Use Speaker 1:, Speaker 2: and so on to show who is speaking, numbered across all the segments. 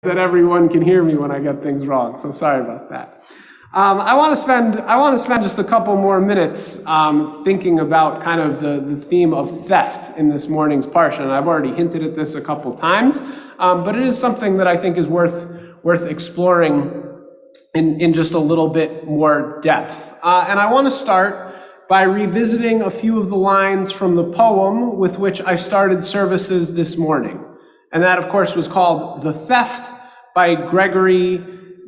Speaker 1: that everyone can hear me when I get things wrong, so sorry about that. I want to spend just a couple more minutes thinking about kind of the theme of theft in this morning's Parsha, and I've already hinted at this a couple times, but it is something that I think is worth exploring in just a little bit more depth. And I want to start by revisiting a few of the lines from the poem with which I started services this morning. And that, of course, was called The Theft by Gregory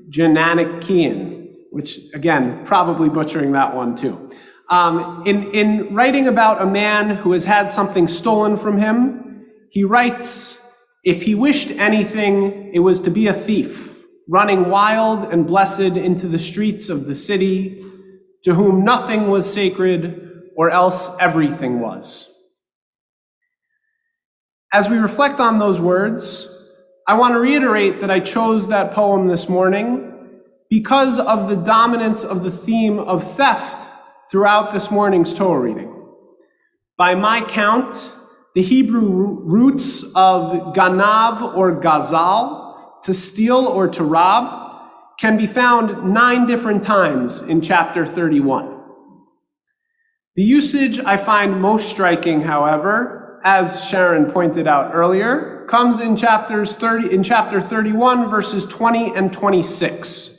Speaker 1: Jananikian, which, again, probably butchering that one too. In writing about a man who has had something stolen from him, he writes, "If he wished anything, it was to be a thief, running wild and blessed into the streets of the city, to whom nothing was sacred, or else everything was." As we reflect on those words, I want to reiterate that I chose that poem this morning because of the dominance of the theme of theft throughout this morning's Torah reading. By my count, the Hebrew roots of ganav or gazal, to steal or to rob, can be found 9 different times in chapter 31. The usage I find most striking, however, as Sharon pointed out earlier, comes in chapter 31, verses 20 and 26.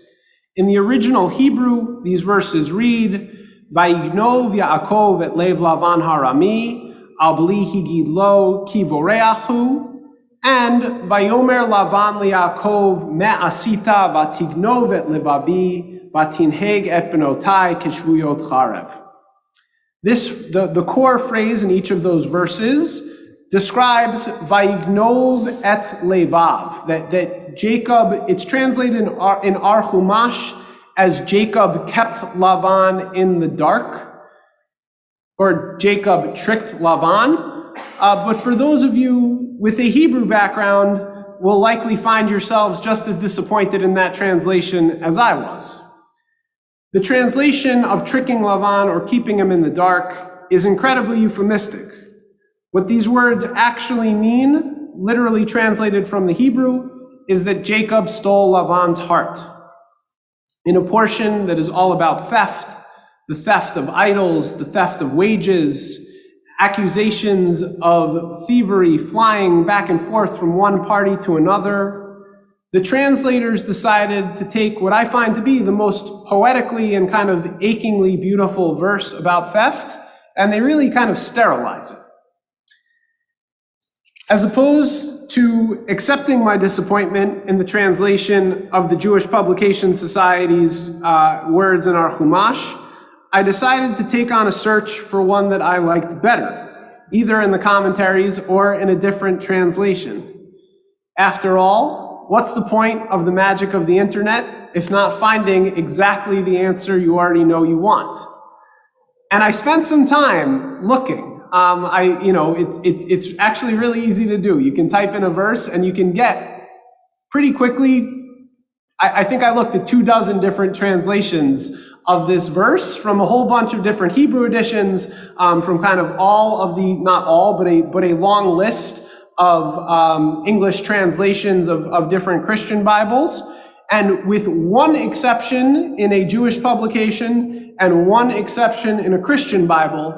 Speaker 1: In the original Hebrew, these verses read, "Vayignov Yaakov et lev Lavan harami, al bli higid lo ki voreachu," and "Vayomer Lavan liYaakov me asita vatignov et levavi vatinheg et benotai kishvuyot charev." The core phrase in each of those verses describes Vayignov et levav, that Jacob, it's translated in our Chumash as Jacob kept Lavan in the dark, or Jacob tricked Lavan. But for those of you with a Hebrew background, will likely find yourselves just as disappointed in that translation as I was. The translation of tricking Lavan or keeping him in the dark is incredibly euphemistic. What these words actually mean, literally translated from the Hebrew, is that Jacob stole Lavan's heart. In a portion that is all about theft, the theft of idols, the theft of wages, accusations of thievery flying back and forth from one party to another, the translators decided to take what I find to be the most poetically and kind of achingly beautiful verse about theft, and they really kind of sterilize it. As opposed to accepting my disappointment in the translation of the Jewish Publication Society's words in our Chumash, I decided to take on a search for one that I liked better, either in the commentaries or in a different translation. After all, what's the point of the magic of the internet if not finding exactly the answer you already know you want? And I spent some time looking. It's actually really easy to do. You can type in a verse and you can get pretty quickly, I think I looked at 24 different translations of this verse from a whole bunch of different Hebrew editions, from kind of all of the, not all, but a long list of English translations of different Christian Bibles. And with one exception in a Jewish publication and one exception in a Christian Bible,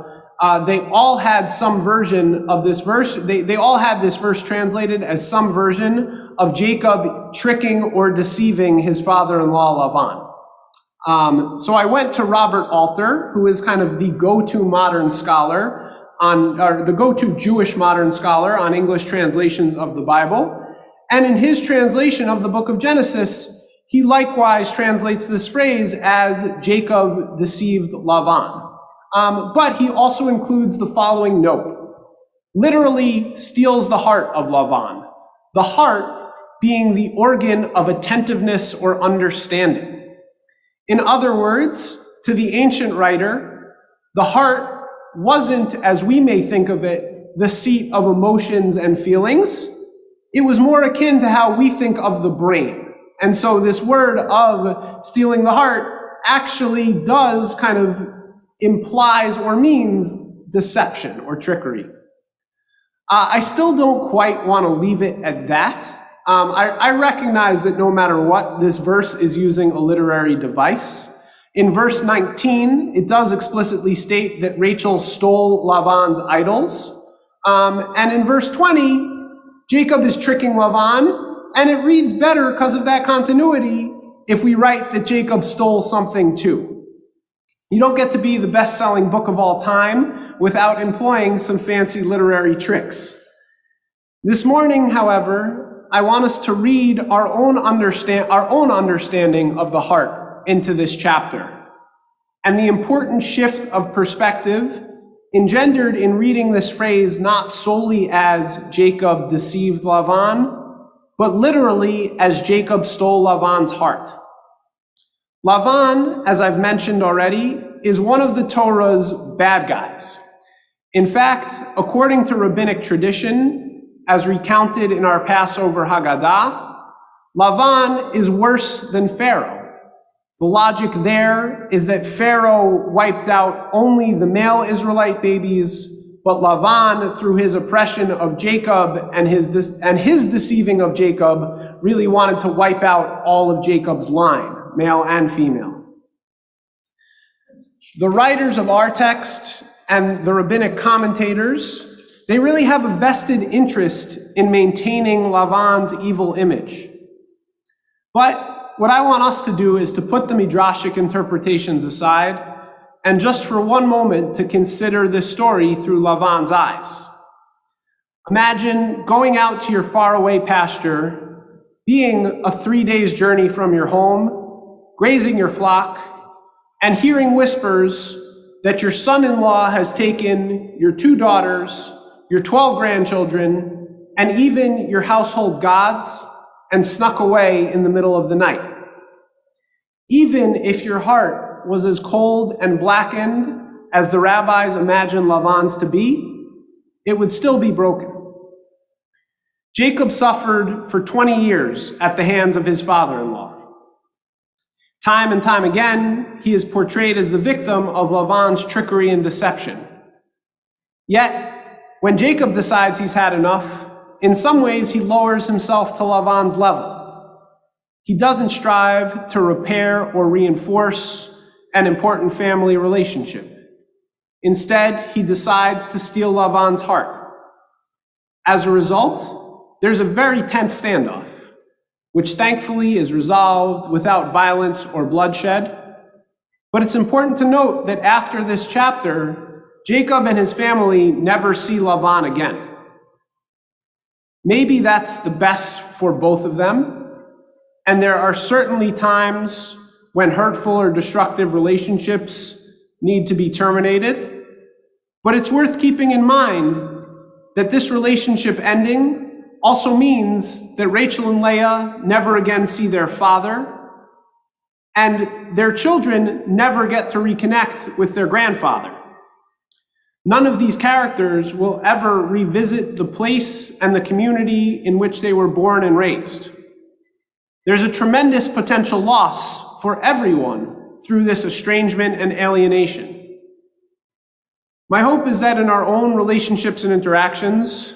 Speaker 1: they all had some version of this verse. They all had this verse translated as some version of Jacob tricking or deceiving his father-in-law Lavan. So I went to Robert Alter, who is kind of the go-to modern scholar or the go-to Jewish modern scholar on English translations of the Bible. And in his translation of the book of Genesis, he likewise translates this phrase as Jacob deceived Lavan. But he also includes the following note: literally steals the heart of Lavan, the heart being the organ of attentiveness or understanding. In other words, to the ancient writer, the heart wasn't, as we may think of it, the seat of emotions and feelings. It was more akin to how we think of the brain. And so this word of stealing the heart actually does kind of implies or means deception or trickery. I still don't quite want to leave it at that. I recognize that no matter what, this verse is using a literary device. In verse 19, it does explicitly state that Rachel stole Laban's idols. And in verse 20, Jacob is tricking Laban, and it reads better because of that continuity if we write that Jacob stole something too. You don't get to be the best-selling book of all time without employing some fancy literary tricks. This morning, however, I want us to read our own understanding of the heart into this chapter, and the important shift of perspective engendered in reading this phrase not solely as Jacob deceived Laban, but literally as Jacob stole Laban's heart. Laban, as I've mentioned already, is one of the Torah's bad guys. In fact, according to rabbinic tradition, as recounted in our Passover Haggadah, Laban is worse than Pharaoh. The logic there is that Pharaoh wiped out only the male Israelite babies, but Laban, through his oppression of Jacob and his deceiving of Jacob, really wanted to wipe out all of Jacob's line, male and female. The writers of our text and the rabbinic commentators, they really have a vested interest in maintaining Laban's evil image. But what I want us to do is to put the midrashic interpretations aside and just for one moment to consider this story through Laban's eyes. Imagine going out to your faraway pasture, being a 3 days journey from your home, grazing your flock, and hearing whispers that your son-in-law has taken your 2 daughters, your 12 grandchildren, and even your household gods, and snuck away in the middle of the night. Even if your heart was as cold and blackened as the rabbis imagined Laban's to be, it would still be broken. Jacob suffered for 20 years at the hands of his father-in-law. Time and time again, he is portrayed as the victim of Laban's trickery and deception. Yet, when Jacob decides he's had enough, in some ways he lowers himself to Laban's level. He doesn't strive to repair or reinforce an important family relationship. Instead, he decides to steal Laban's heart. As a result, there's a very tense standoff, which thankfully is resolved without violence or bloodshed. But it's important to note that after this chapter, Jacob and his family never see Laban again. Maybe that's the best for both of them, and there are certainly times when hurtful or destructive relationships need to be terminated, but it's worth keeping in mind that this relationship ending also means that Rachel and Leah never again see their father, and their children never get to reconnect with their grandfather. None of these characters will ever revisit the place and the community in which they were born and raised. There's a tremendous potential loss for everyone through this estrangement and alienation. My hope is that in our own relationships and interactions,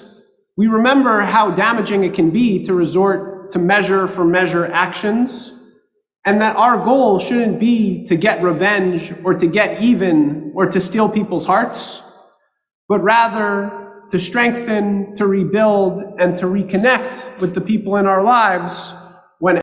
Speaker 1: we remember how damaging it can be to resort to measure for measure actions, and that our goal shouldn't be to get revenge or to get even or to steal people's hearts, but rather to strengthen, to rebuild, and to reconnect with the people in our lives